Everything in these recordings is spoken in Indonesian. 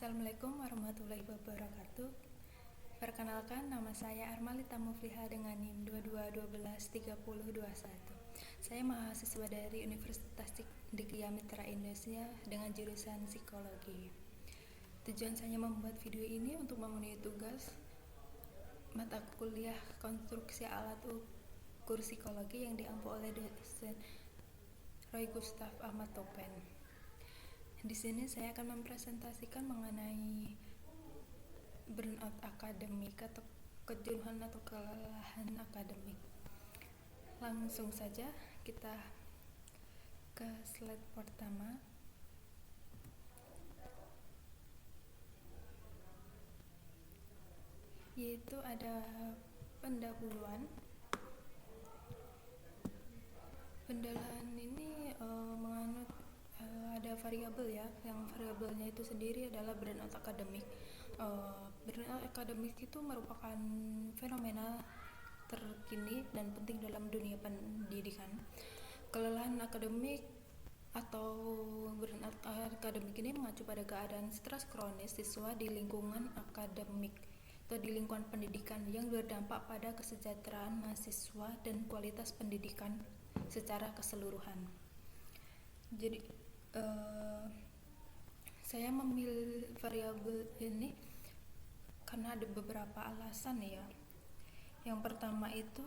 Assalamualaikum warahmatullahi wabarakatuh. Perkenalkan, nama saya Armalita Mufliha dengan NIM 22123021. Saya mahasiswa dari Universitas Dikya Mitra Indonesia dengan jurusan Psikologi. Tujuan saya membuat video ini untuk memenuhi tugas mata kuliah konstruksi alat ukur psikologi yang diampu oleh dosen Roy Gustaf Ahmad Topen. Di sini saya akan mempresentasikan mengenai burnout akademik atau kejenuhan atau kelelahan akademik. Langsung saja kita ke slide pertama. Yaitu ada pendahuluan. Pendahuluan ini menganut ada variabel ya, yang variabelnya itu sendiri adalah burnout akademik. Burnout akademik itu merupakan fenomena terkini dan penting dalam dunia pendidikan. Kelelahan akademik atau burnout akademik ini mengacu pada keadaan stres kronis siswa di lingkungan akademik atau di lingkungan pendidikan yang berdampak pada kesejahteraan mahasiswa dan kualitas pendidikan secara keseluruhan. Jadi saya memilih variabel ini karena ada beberapa alasan ya. Yang pertama itu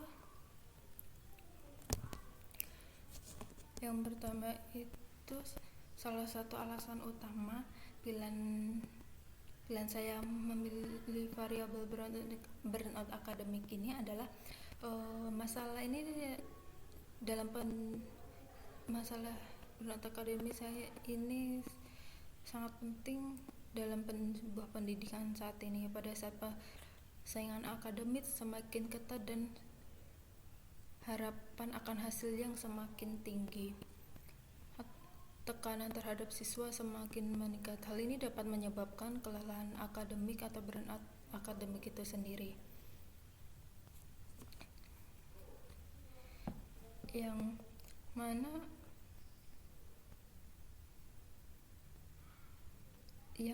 salah satu alasan utama pilihan saya memilih variabel burnout akademik ini adalah masalah ini dalam masalah burnout akademik saya ini sangat penting dalam sebuah pendidikan saat ini, pada saat saingan akademik semakin ketat dan harapan akan hasil yang semakin tinggi. Tekanan terhadap siswa semakin meningkat. Hal ini dapat menyebabkan kelelahan akademik atau burnout akademik itu sendiri. Yang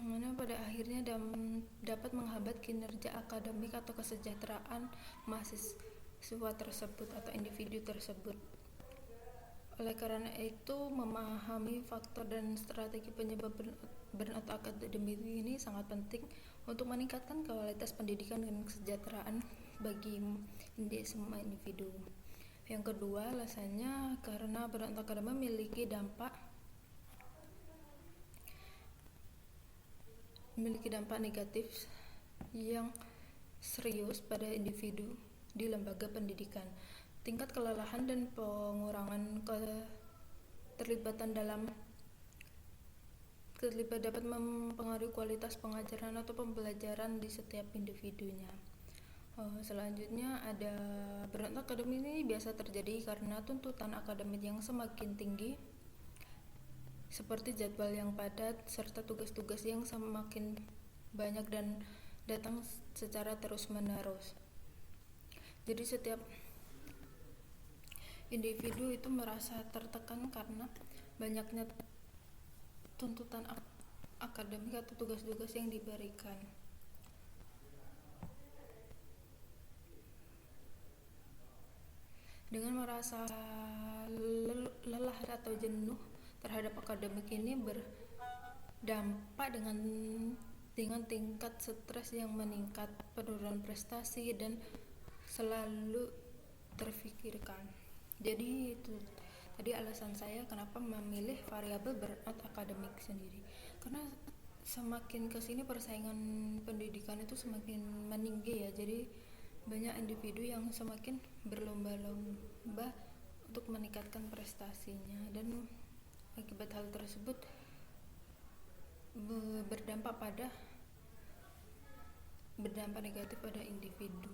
mana pada akhirnya dapat menghambat kinerja akademik atau kesejahteraan mahasiswa tersebut atau individu tersebut. Oleh karena itu, memahami faktor dan strategi penyebab burnout akademik ini sangat penting untuk meningkatkan kualitas pendidikan dan kesejahteraan bagi semua individu. Yang kedua, alasannya karena burnout akademik memiliki dampak negatif yang serius pada individu di lembaga pendidikan. Tingkat kelelahan dan pengurangan keterlibatan dapat mempengaruhi kualitas pengajaran atau pembelajaran di setiap individunya. Selanjutnya ada burnout akademik ini biasa terjadi karena tuntutan akademik yang semakin tinggi, seperti jadwal yang padat serta tugas-tugas yang semakin banyak dan datang secara terus-menerus. Jadi setiap individu itu merasa tertekan karena banyaknya tuntutan akademik atau tugas-tugas yang diberikan. Dengan merasa lelah atau jenuh terhadap akademik ini berdampak dengan tingkat stres yang meningkat, penurunan prestasi dan selalu terfikirkan. Jadi itu tadi alasan saya kenapa memilih variabel burnout akademik sendiri, karena semakin kesini persaingan pendidikan itu semakin meninggi ya. Jadi banyak individu yang semakin berlomba-lomba untuk meningkatkan prestasinya, dan akibat hal tersebut berdampak negatif pada individu.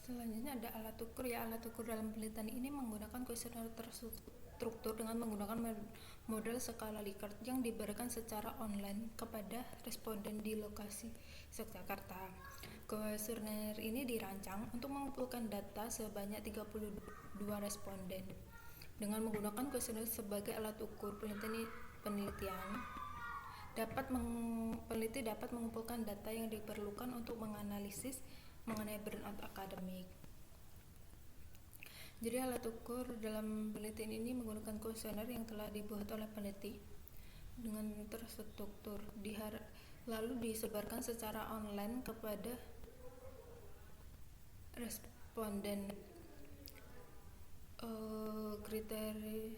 Selanjutnya Selanjutnya ada alat ukur. Alat ukur dalam penelitian ini menggunakan kuesioner terstruktur dengan menggunakan model skala Likert yang diberikan secara online kepada responden di lokasi Yogyakarta. Kuesioner ini dirancang untuk mengumpulkan data sebanyak 32 responden. Dengan menggunakan kuesioner sebagai alat ukur penelitian, peneliti dapat mengumpulkan data yang diperlukan untuk menganalisis mengenai burnout akademik. Jadi alat ukur dalam penelitian ini menggunakan kuesioner yang telah dibuat oleh peneliti dengan terstruktur, lalu disebarkan secara online kepada responden. Kriteria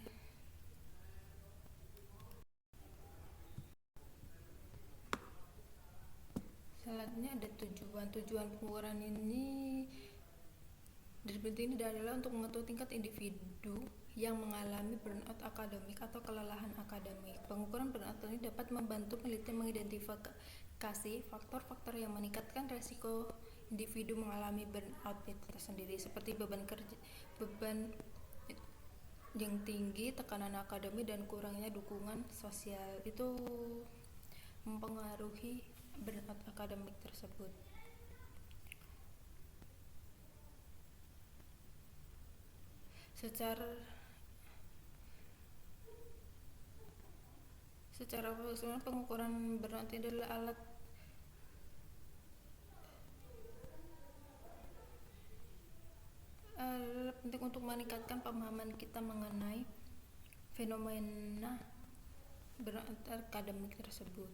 selanjutnya ada tujuan pengukuran ini dari penelitian ini adalah untuk mengetahui tingkat individu yang mengalami burnout akademik atau kelelahan akademik. Pengukuran burnout ini dapat membantu peneliti mengidentifikasi faktor-faktor yang meningkatkan resiko individu mengalami burnout itu tersendiri, seperti beban yang tinggi, tekanan akademik, dan kurangnya dukungan sosial itu mempengaruhi burnout akademik tersebut. Secara keseluruhan, pengukuran burnout adalah alat penting untuk meningkatkan pemahaman kita mengenai fenomena burnout akademik tersebut.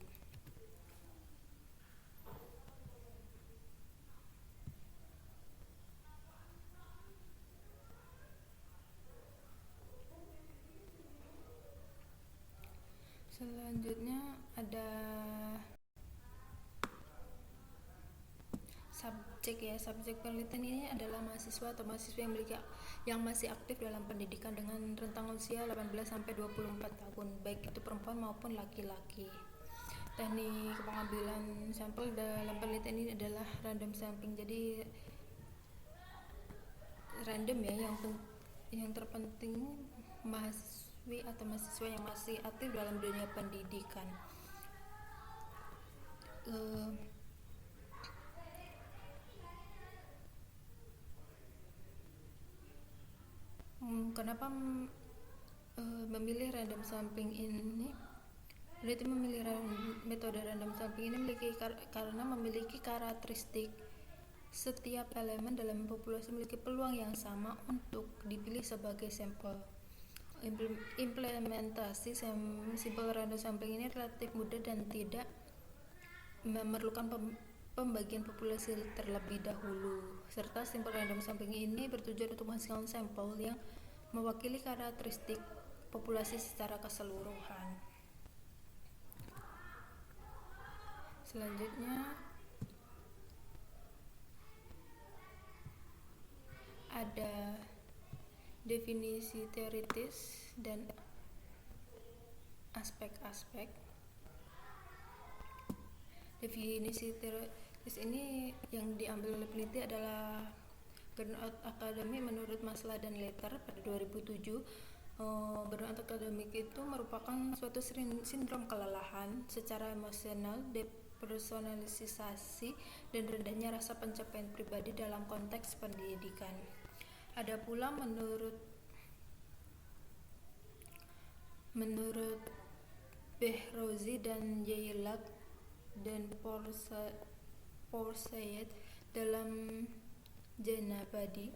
Selanjutnya ada subjek penelitian ini adalah mahasiswa atau mahasiswa yang masih aktif dalam pendidikan dengan rentang usia 18 sampai 24 tahun, baik itu perempuan maupun laki-laki. Teknik pengambilan sampel dalam penelitian ini adalah random sampling. Jadi random yang terpenting mahasiswi atau mahasiswa yang masih aktif dalam dunia pendidikan. Kenapa memilih random sampling ini? Peneliti memilih metode random sampling ini karena memiliki karakteristik setiap elemen dalam populasi memiliki peluang yang sama untuk dipilih sebagai sampel. Implementasi simple random sampling ini relatif mudah dan tidak memerlukan pembagian populasi terlebih dahulu, serta simple random sampling ini bertujuan untuk menghasilkan sampel yang mewakili karakteristik populasi secara keseluruhan. Selanjutnya ada definisi teoritis dan aspek-aspek. Definisi teoritis ini yang diambil oleh peneliti adalah burnout akademik menurut Maslow dan Leiter pada 2007. Burnout akademik itu merupakan suatu sindrom kelelahan secara emosional, depersonalisasi, dan rendahnya rasa pencapaian pribadi dalam konteks pendidikan. Ada pula menurut Behrozi dan Yeilak dan Forsyth dalam Janabadi,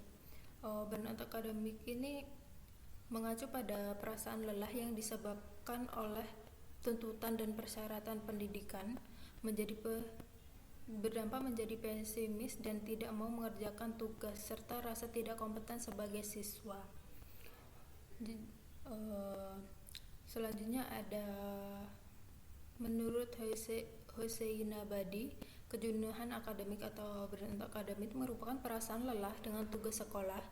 burnout akademik ini mengacu pada perasaan lelah yang disebabkan oleh tuntutan dan persyaratan pendidikan, berdampak menjadi pesimis dan tidak mau mengerjakan tugas, serta rasa tidak kompeten sebagai siswa. Selanjutnya ada menurut Hossein-Abadi, kejenuhan akademik atau burnout akademik merupakan perasaan lelah dengan tugas sekolah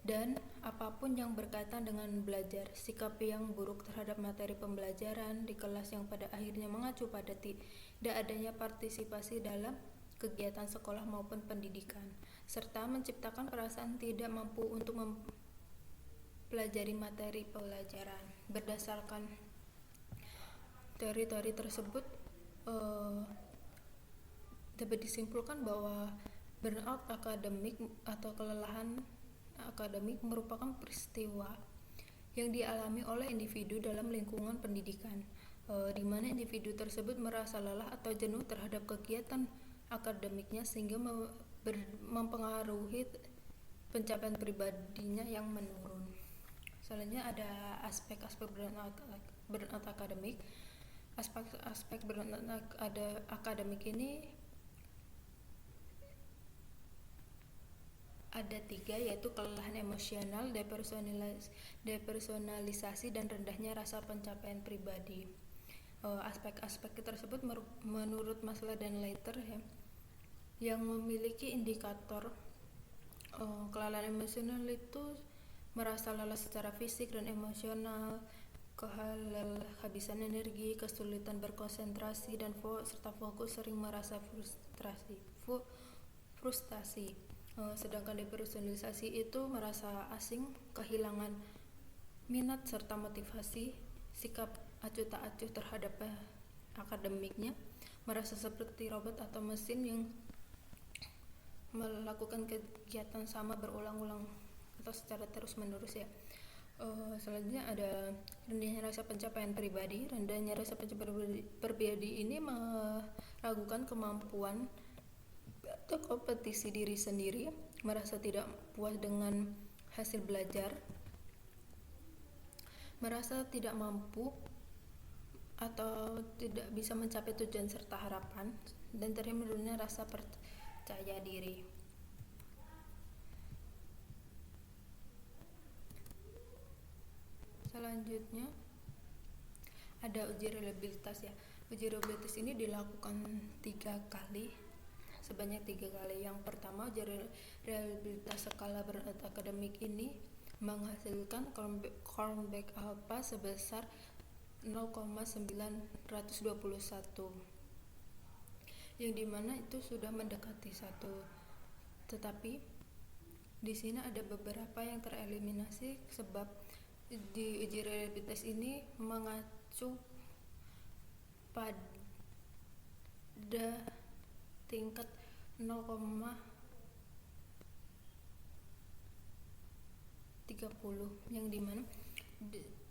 dan apapun yang berkaitan dengan belajar, sikap yang buruk terhadap materi pembelajaran di kelas yang pada akhirnya mengacu pada tidak adanya partisipasi dalam kegiatan sekolah maupun pendidikan. serta menciptakan perasaan tidak mampu untuk mempelajari materi pelajaran. Berdasarkan teori-teori tersebut, dapat disimpulkan bahwa burnout akademik atau kelelahan akademik merupakan peristiwa yang dialami oleh individu dalam lingkungan pendidikan, di mana individu tersebut merasa lelah atau jenuh terhadap kegiatan akademiknya sehingga mempengaruhi pencapaian pribadinya yang menurun. Selanjutnya ada aspek-aspek burnout akademik. Aspek burnout akademik ini ada 3, yaitu kelelahan emosional, depersonalisasi, dan rendahnya rasa pencapaian pribadi. Aspek-aspek tersebut menurut Maslow dan Leiter yang memiliki indikator kelelahan emosional itu merasa lelah secara fisik dan emosional, kehabisan energi, kesulitan berkonsentrasi dan serta fokus, sering merasa frustasi. Sedangkan depersonalisasi itu merasa asing, kehilangan minat serta motivasi, sikap acuh tak acuh terhadap akademiknya, merasa seperti robot atau mesin yang melakukan kegiatan sama berulang-ulang atau secara terus-menerus ya. Selanjutnya ada rendahnya rasa pencapaian pribadi. Rendahnya rasa pencapaian pribadi ini meragukan kemampuan atau kompetisi diri sendiri, merasa tidak puas dengan hasil belajar, merasa tidak mampu atau tidak bisa mencapai tujuan serta harapan, dan terjadi menurunnya rasa percaya diri. Selanjutnya ada uji reliabilitas ya. Uji reliabilitas ini dilakukan 3 kali, sebanyak 3 kali. Yang pertama, uji reliabilitas skala burnout akademik ini menghasilkan Cronbach alpha sebesar 0,921, yang dimana itu sudah mendekati 1. Tetapi di sini ada beberapa yang tereliminasi sebab di uji reliabilitas ini mengacu pada tingkat 0,30, yang dimana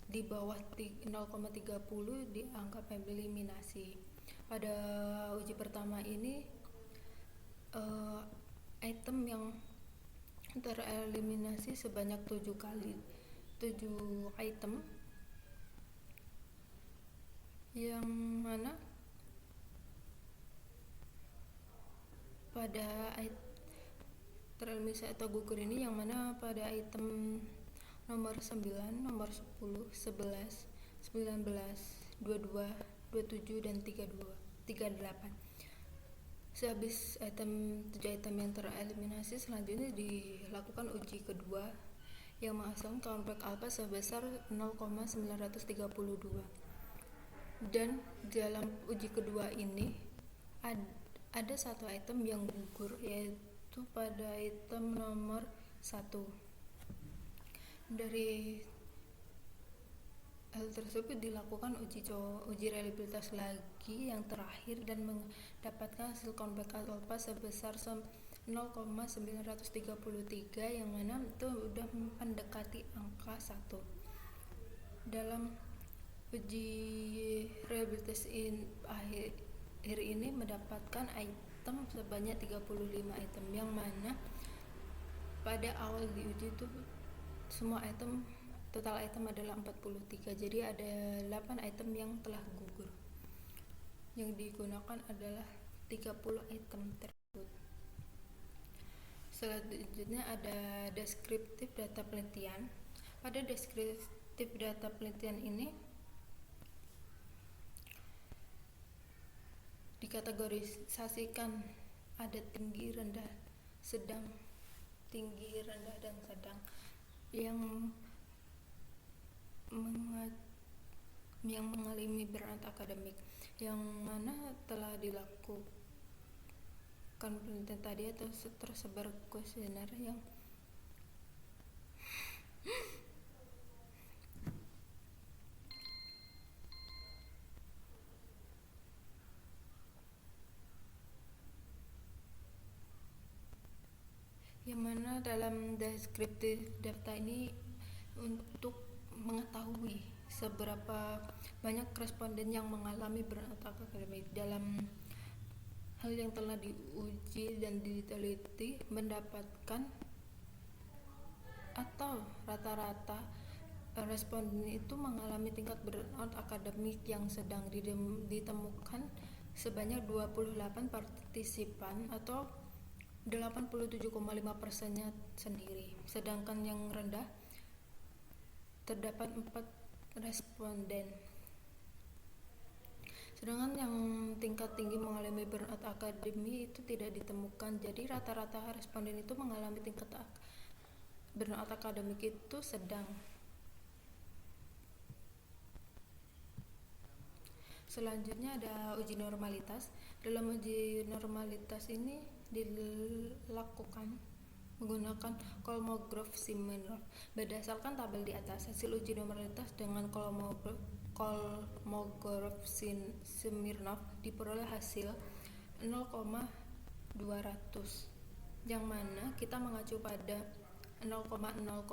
di bawah 0,30 dianggap eliminasi. Pada uji pertama ini item yang tereliminasi sebanyak 7 item, yang mana pada tereliminasi atau gugur ini, yang mana pada item nomor 9, nomor 10, 11, 19, 22, 27 dan 38. Sehabis 7 item yang tereliminasi, selanjutnya dilakukan uji kedua yang menghasilkan Cronbach alpha sebesar 0,932. Dan dalam uji kedua ini ada 1 item yang gugur, yaitu pada item nomor 1. Dari hal tersebut dilakukan uji reliabilitas lagi yang terakhir dan mendapatkan hasil Cronbach alpha sebesar 0,933, yang mana itu sudah mendekati angka 1. Dalam uji reliabilitas akhir ini mendapatkan item sebanyak 35 item, yang mana pada awal diuji itu semua total item adalah 43, jadi ada 8 item yang telah gugur. Yang digunakan adalah 30 item tersebut. Selanjutnya ada deskriptif data penelitian. Pada deskriptif data penelitian ini dikategorisasikan ada tinggi, rendah, sedang, tinggi, rendah, dan sedang, yang mengalami burnout akademik, yang mana telah dilakukan penelitian tadi atau tersebar kuesioner yang mana dalam deskriptif data ini untuk mengetahui seberapa banyak responden yang mengalami burnout akademik. Dalam hal yang telah diuji dan diteliti mendapatkan atau rata-rata responden itu mengalami tingkat burnout akademik yang sedang ditemukan sebanyak 28 partisipan atau 87,5%-nya sendiri, sedangkan yang rendah terdapat 4 responden. Sedangkan yang tingkat tinggi mengalami burnout akademik itu tidak ditemukan. Jadi rata-rata responden itu mengalami tingkat burnout akademik itu sedang. Selanjutnya ada uji normalitas. Dalam uji normalitas ini dilakukan menggunakan Kolmogorov Smirnov. Berdasarkan tabel di atas, hasil uji normalitas dengan Kolmogorov Smirnov diperoleh hasil 0,200, yang mana kita mengacu pada 0,05.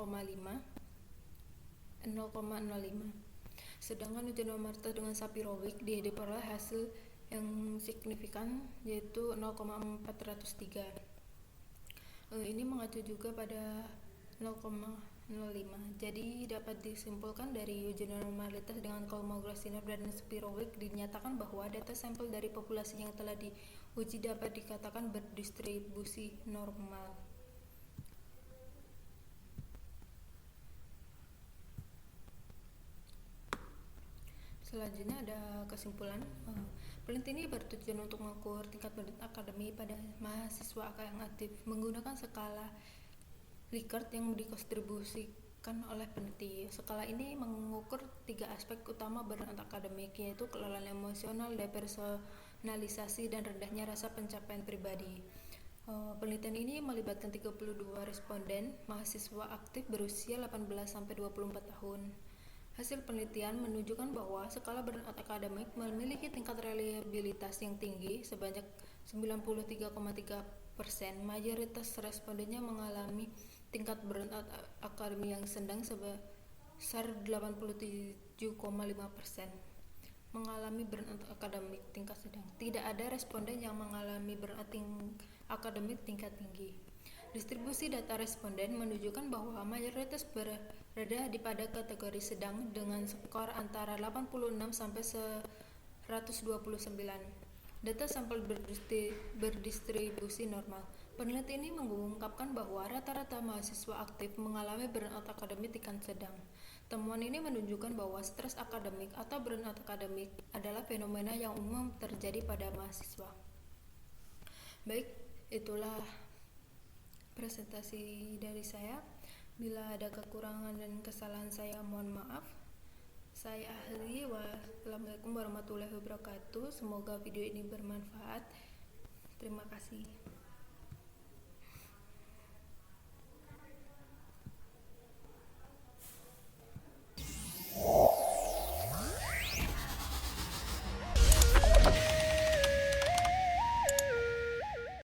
Sedangkan uji normalitas dengan Sapirowicz diperoleh hasil yang signifikan yaitu 0,403. Ini mengacu juga pada 0,05. Jadi dapat disimpulkan dari uji normalitas dengan Kolmogorov dan Sapirowicz dinyatakan bahwa data sampel dari populasi yang telah diuji dapat dikatakan berdistribusi normal. Selanjutnya ada kesimpulan. Penelitian ini bertujuan untuk mengukur tingkat burnout akademik pada mahasiswa yang aktif menggunakan skala Likert yang didistribusikan oleh peneliti. Skala ini mengukur 3 aspek utama burnout akademik, yaitu kelelahan emosional, depersonalisasi, dan rendahnya rasa pencapaian pribadi. Penelitian ini melibatkan 32 responden mahasiswa aktif berusia 18-24 tahun. Hasil penelitian menunjukkan bahwa skala burnout akademik memiliki tingkat reliabilitas yang tinggi sebanyak 93,3%. Mayoritas respondennya mengalami tingkat burnout akademik yang sedang sebesar 87,5%. Mengalami burnout akademik tingkat sedang. Tidak ada responden yang mengalami burnout akademik tingkat tinggi. Distribusi data responden menunjukkan bahwa mayoritas berada pada kategori sedang dengan skor antara 86 sampai 129. Data sampel berdistribusi normal. Penelitian ini mengungkapkan bahwa rata-rata mahasiswa aktif mengalami burnout akademik tingkat sedang. Temuan ini menunjukkan bahwa stres akademik atau burnout akademik adalah fenomena yang umum terjadi pada mahasiswa. Baik, itulah presentasi dari saya. Bila ada kekurangan dan kesalahan saya mohon maaf. Saya akhiri. Wassalamualaikum warahmatullahi wabarakatuh. Semoga video ini bermanfaat. Terima kasih.